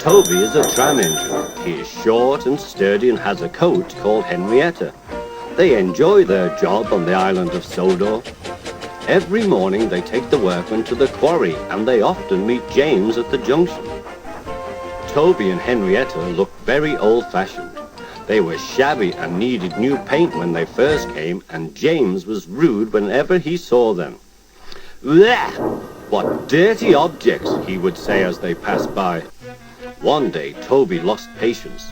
Toby is a tram engine. He is short and sturdy and has a coat called Henrietta. They enjoy their job on the island of Sodor. Every morning they take the workmen to the quarry and they often meet James at the junction. Toby and Henrietta looked very old-fashioned. They were shabby and needed new paint when they first came, and James was rude whenever he saw them. "Blech! What dirty objects," he would say as they passed by. One day Toby lost patience.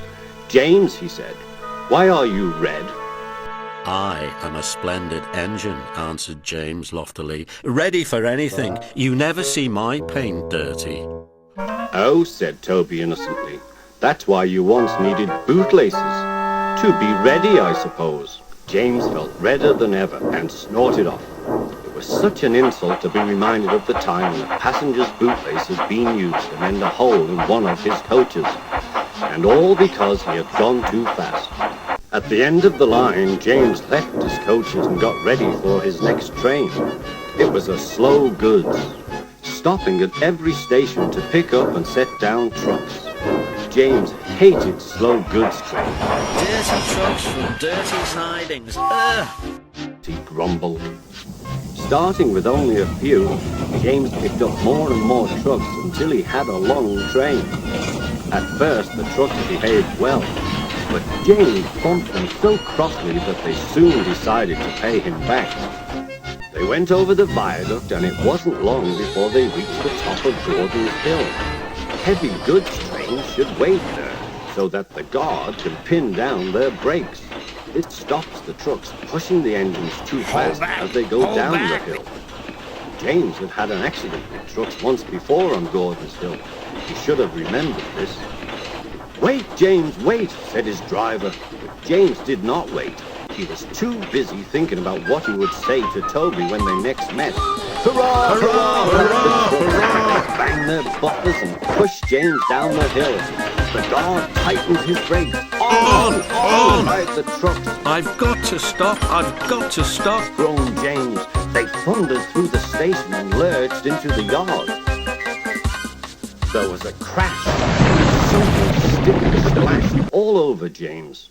"James," he said, "why are you red?" "I am a splendid engine," answered James loftily, "ready for anything. You never see my paint dirty." "Oh," said Toby innocently, "that's why you once needed bootlaces. To be ready, I suppose." James felt redder than ever and snorted off. It was such an insult to be reminded of the time when a passenger's bootlace had been used to mend a hole in one of his coaches, and all because he had gone too fast. At the end of the line, James left his coaches and got ready for his next train. It was a slow goods, stopping at every station to pick up and set down trucks. James hated slow goods trains. "Dirty trucks from dirty sidings. Ugh!" he grumbled. Starting with only a few, James picked up more and more trucks until he had a long train. At first the trucks behaved well, but James bumped them so crossly that they soon decided to pay him back. They went over the viaduct and it wasn't long before they reached the top of Gordon's Hill. Heavy goods trains should wait there so that the guard can pin down their brakes. It stops the trucks pushing the engines too fast as they go down the hill. James had had an accident with trucks once before on Gordon's Hill. He should have remembered this. "Wait, James, wait," said his driver. But James did not wait. He was too busy thinking about what he would say to Toby when they next met. "Hurrah! Hurrah! Hurrah! Hurrah!" Bang their buffers and pushed James down the hill. The guard tightened his brakes. "On! On!" cried the trucks. "I've got to stop! I've got to stop!" groaned James. They thundered through the station and lurched into the yard. There was a crash. Something sticky splashed all over James.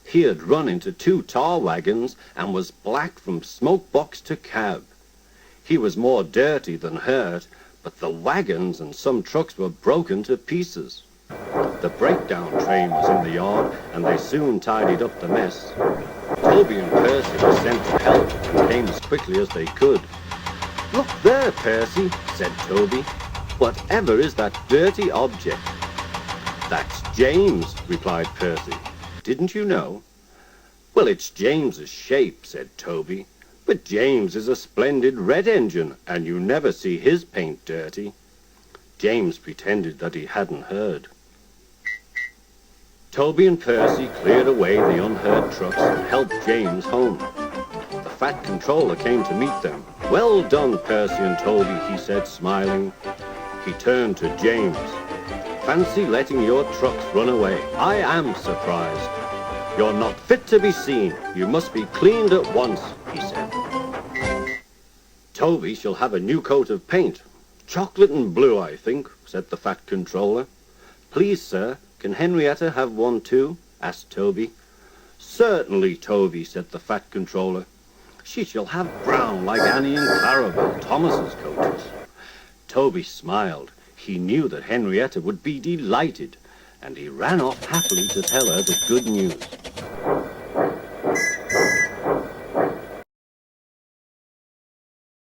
He had run into 2 tar wagons and was black from smoke box to cab. He was more dirty than hurt, but the wagons and some trucks were broken to pieces. The breakdown train was in the yard, and they soon tidied up the mess. Toby and Percy were sent to help and came as quickly as they could. "Look there, Percy," said Toby. "Whatever is that dirty object?" "That's James," replied Percy. "Didn't you know?" "Well, it's James's shape," said Toby. "But James is a splendid red engine, and you never see his paint dirty." James pretended that he hadn't heard. Toby and Percy cleared away the unhurt trucks and helped James home. The fat controller came to meet them. "Well done, Percy and Toby," he said, smiling. He turned to James. "Fancy letting your trucks run away. I am surprised. You're not fit to be seen. You must be cleaned at once," he said. "Toby shall have a new coat of paint. Chocolate and blue, I think," said the fat controller. "Please, sir, can Henrietta have one too?" asked Toby. "Certainly, Toby," said the fat controller. "She shall have brown like Annie and Clarabelle, Thomas's coaches." Toby smiled. He knew that Henrietta would be delighted, and he ran off happily to tell her the good news.